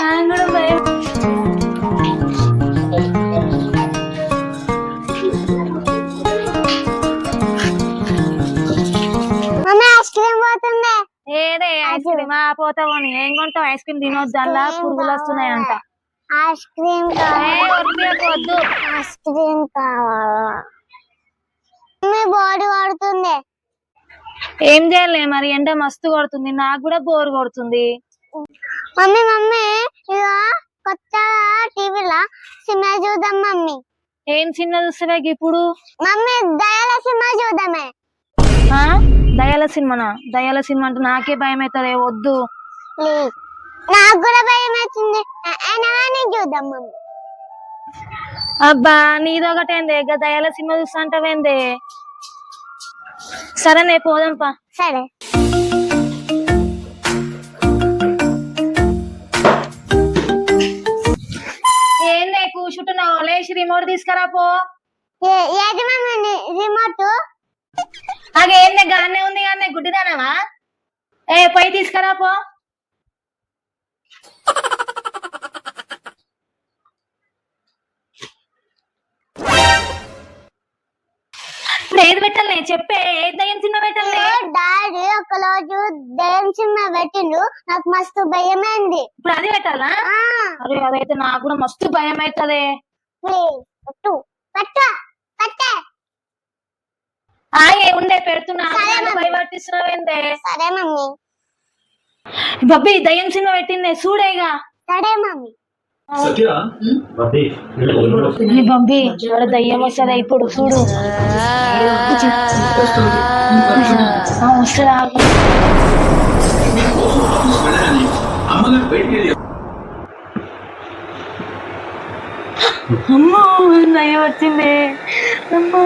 నాకు కూడా భయం. ఏదే ఐస్ క్రీమ్ పోతావు ఏం కొంటావు? ఐస్ క్రీమ్ తినొద్దు, అలా పురుగులు వస్తున్నాయంట. ఐస్ క్రీమ్ వద్దు, ఐస్ క్రీమ్ కావాలా? బాడీ పడుతుంది. ఏం చేయాలి మరి? ఎండ మస్తు కొడుతుంది, నాకు కూడా బోర్ కొడుతుంది. మమ్మీ మమ్మీ ఇక కొత్త టీవీలో సినిమా చూద్దాం మమ్మీ. ఏం సినిమా చూస్తావా ఇప్పుడు? Mummy దయాల cinema చూద్దామే. దయాల సినిమానా? దయాల సినిమా అంటే నాకే భయం అవుతుంది, వద్దు. నాకు కూడా భయం అవుతుంది, చూద్దాం మమ్మీ. అబ్బా నీదొకటేందే, దయాల సినిమా చూస్తా అంటావేందే? సరేనే పోదాంపా. సరే ఏందే కూర్చుంటున్నావు? లేచి రిమోట్ తీసుకురా పో. ఏది మమ్మీ రిమోట్? అదేందే గానే ఉంది కానీ గుడ్డిదానవా? పోయి తీసుకురా పో. ఇప్పుడు ఏది పెట్టాలి చెప్పే? ఏ దయ్యం సినిమా పెట్టాలి? డాడీ ఒక రోజు దయ్యం సినిమా పెట్టిండు, నాకు మస్తు భయమైంది. ఇప్పుడు అది పెట్టాలా? అరే అదైతే నాకు కూడా మస్తు భయం అవుతుంది. ఉండే పెడుతున్నా, భయపట్టిస్తున్నావేందే? సరే మమ్మీ. బబ్బీ దయ్యం సినిమా పెట్టిందే చూడేగా. సరే మమ్మీ. బంబి దయ్యం వస్తుందా ఇప్పుడు? చూడు వస్తుందా? అమ్మో దయ్యం వచ్చింది. అమ్మో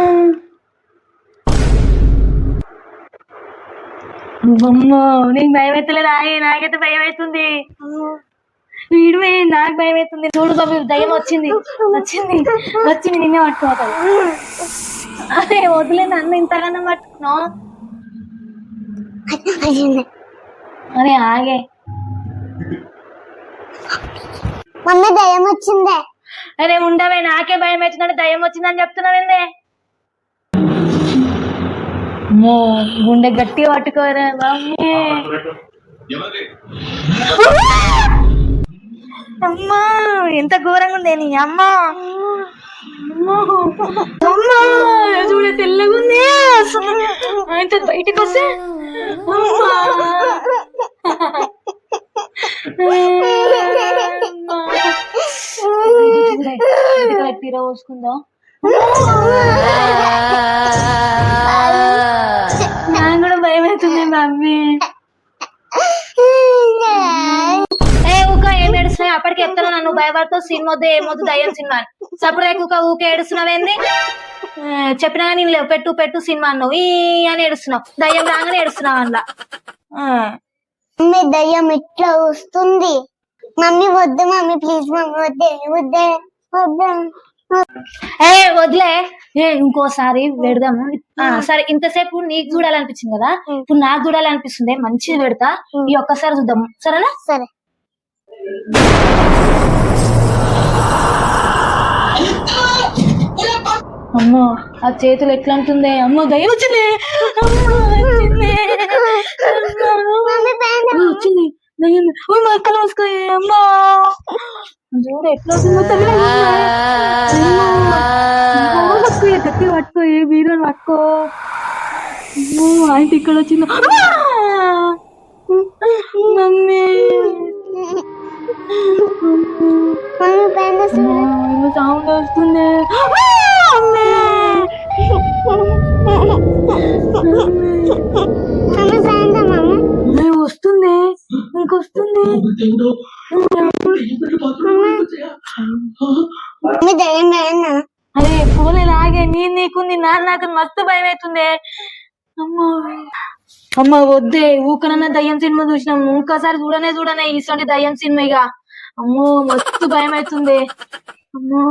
అమ్మో నీకు భయం అవుతలేదు? నాకైతే భయం అవుతుంది. వీడివే నాకు భయం అవుతుంది. చూడు బాబు దయ్యం వచ్చింది వచ్చింది వచ్చింది, నిన్నే పట్టుకోతాడు. అదే వదిలేదు, అన్న ఇంతకన్నా పట్టుకున్నావు. అరే ఆగే. మమ్మీ దయ్యం వచ్చిందే. అరే ఉండవే, నాకే భయం అవుతుందంటే దయ్యం వచ్చిందని చెప్తున్నావేందే? గుండె గట్టిగా పట్టుకోరా మమ్మీ. అమ్మా ఎంత ఘోరంగా ఉంది నీ అమ్మ. అమ్మా చూడ తెల్లగా ఉంది, ఆయన బయటకు వస్తే తీర పోసుకుందాం. నాకు కూడా భయం అవుతుంది మమ్మీ. ఏం ఏడుస్తున్నాయి? అప్పటికి ఎత్తాను నన్ను భయపడుతూ సినిమా వద్దు ఏమొద్దు దయ్యం సినిమా సపరేట్ ఊకే ఏడుస్తున్నావేంది? చెప్పినా నేను లేవు, పెట్టు పెట్టు సినిమా అన్నావు ఈ అని ఏడుస్తున్నావు. దయ్యం రాగానే ఏడుస్తున్నావు అందులో. మమ్మీ దయ్యం ఇట్లా వస్తుంది. మమ్మీ వద్దు మమ్మీ ప్లీజ్ మమ్మీ వద్దే వద్దే వద్దే. వదిలే, ఇంకోసారి పెడదాము. సరే ఇంతసేపు నీకు చూడాలనిపించింది కదా, ఇప్పుడు నాకు చూడాలనిపిస్తుంది. మంచిగా పెడతా, ఈ ఒక్కసారి చూద్దాం సరేనా? సరే. అమ్మో ఆ చేతులు ఎట్లా అంటుంది? అమ్మో దయ్యం వచ్చింది, వచ్చింది దయ్యం. మా అక్కలు వస్తాయి. అమ్మా చూడు ఎట్లా గట్టి పట్టుకో, ఏ బీరుని పట్టుకో. ఆయన ఇక్కడ వచ్చింది. మమ్మీ సౌండ్ వస్తుంది. వస్తుంది ఇంకొస్తుంది. అరే పోలే లాగే నీకుంది, నాకు మస్తు భయం అవుతుంది. అమ్మా అమ్మ వద్దే, ఊకనన్నా దయ్యం సినిమా చూసినాము, ఇంకోసారి చూడనే ఇటువంటి దయ్యం సినిమా. ఇక అమ్మో మస్తు భయం అవుతుంది. అమ్మో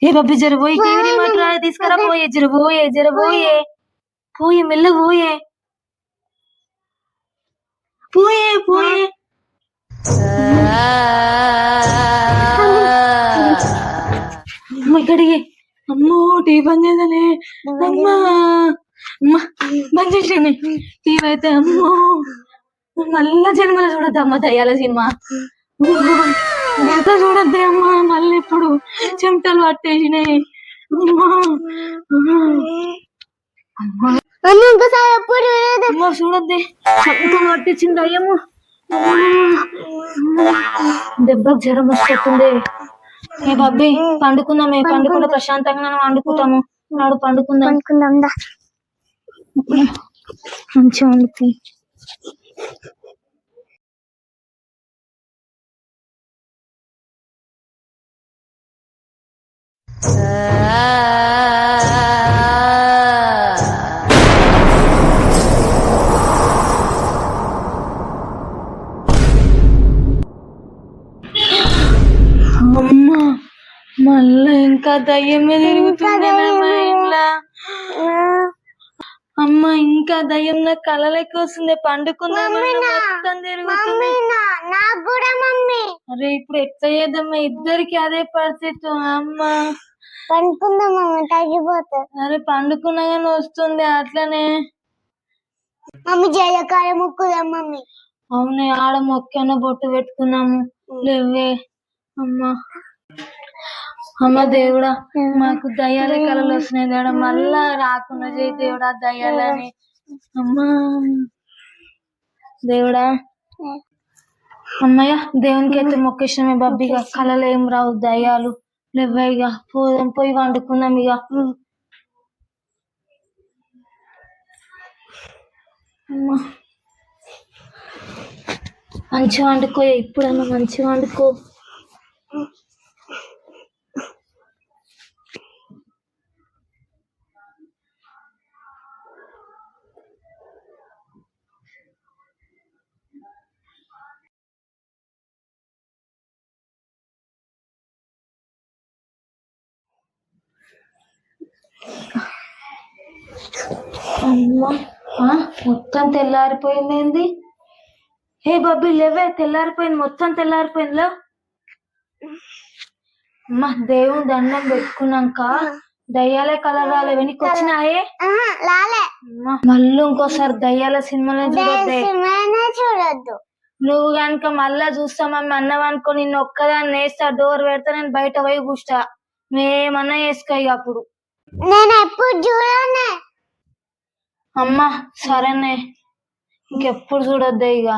ఏ బబ్బి జరబోయి టీవీ రిమోట్ తీసుకురా. పోయే జరబోయే పోయే మెల్ల పోయే. ఇక్కడికి. అమ్మో టీవీ బంద్ చేయాలి. అమ్మా అమ్మా బంద్ చేసేయండి టీవీ అయితే. అమ్మో మళ్ళా జన్మలో చూడద్దమ్మా దయ్యాల సినిమా. ఎంత చూడద్దే అమ్మా, మళ్ళీ ఇప్పుడు చెమటలు పట్టేసినాయి. అమ్మా ఇంకోసారి ఎప్పుడు చూడదు. అమ్మా చూడద్దే, చెమటలు పట్టించింది దయ్యము. దెబ్బకు జ్వరం వచ్చేస్తుంది. ఏ బాబీ పండుకుందామే, పండుకుంటే ప్రశాంతంగా వండుకుంటాము. నాడు పండుకుందాం. మంచిగా వండుతుంది. అమ్మా మళ్ళా ఇంకా దయ్యమే తిరుగుతుంది మా ఇంట్లో. అమ్మ ఇంకా దయ్యం నా కళలకి వస్తుంది. పండుకుందాం మొత్తం తిరుగుతుంది. నాకు కూడా మమ్మీ. అరే ఇప్పుడు ఎట్లా చేద్దామా, ఇద్దరికి అదే పరిస్థితి. అమ్మ పండుకుందాం మమ్మీ, తగ్గిపోతుంది. అరే పండుకున్నా గానీ వస్తుంది అట్లనే. మమ్మీ జలకాయ ముక్కుదాం మమ్మీ. అవునే ఆడ మొక్కన బొట్టు పెట్టుకున్నాము. లేవే అమ్మా. అమ్మ దేవుడా మాకు దయ్యాల కళలు వస్తున్నాయి దేవుడా, మళ్ళా రాకుండా చేయి దేవుడా దయ్యాలని. అమ్మా దేవుడా. అమ్మయ్య దేవునికి అయితే మొక్కేసినామే బబ్బిగా, కళలు ఏం రావు దయ్యాలు లేవే. ఇక పోదాం, పోయి వండుకుందాం ఇక. అమ్మా మంచిగా వండుకో, ఇప్పుడన్నా మంచిగా వండుకో. అమ్మా మొత్తం తెల్లారిపోయింది ఏంది? హే బబ్బీ లేవే, తెల్లారిపోయింది, మొత్తం తెల్లారిపోయిందిలో. అమ్మా దేవుని దండం పెట్టుకున్నాక దయ్యాలే కలర్ రాలేవే నీకు వచ్చినాయే? మళ్ళీ ఇంకోసారి దయ్యాల సినిమాలో చూడొద్దు. నువ్వు కనుక మళ్ళా చూస్తామని అన్నావు అనుకో, నిన్ను ఒక్కదాన్ని వేస్తా, డోర్ పెడతా, నేను బయట పోయి కూర్చా, నువ్వేమన్నా వేసుకో ఇక అప్పుడు. నేను ఎప్పుడు చూడనే. అమ్మా సరేనే, ఇంకెప్పుడు చూడొద్దే ఇక.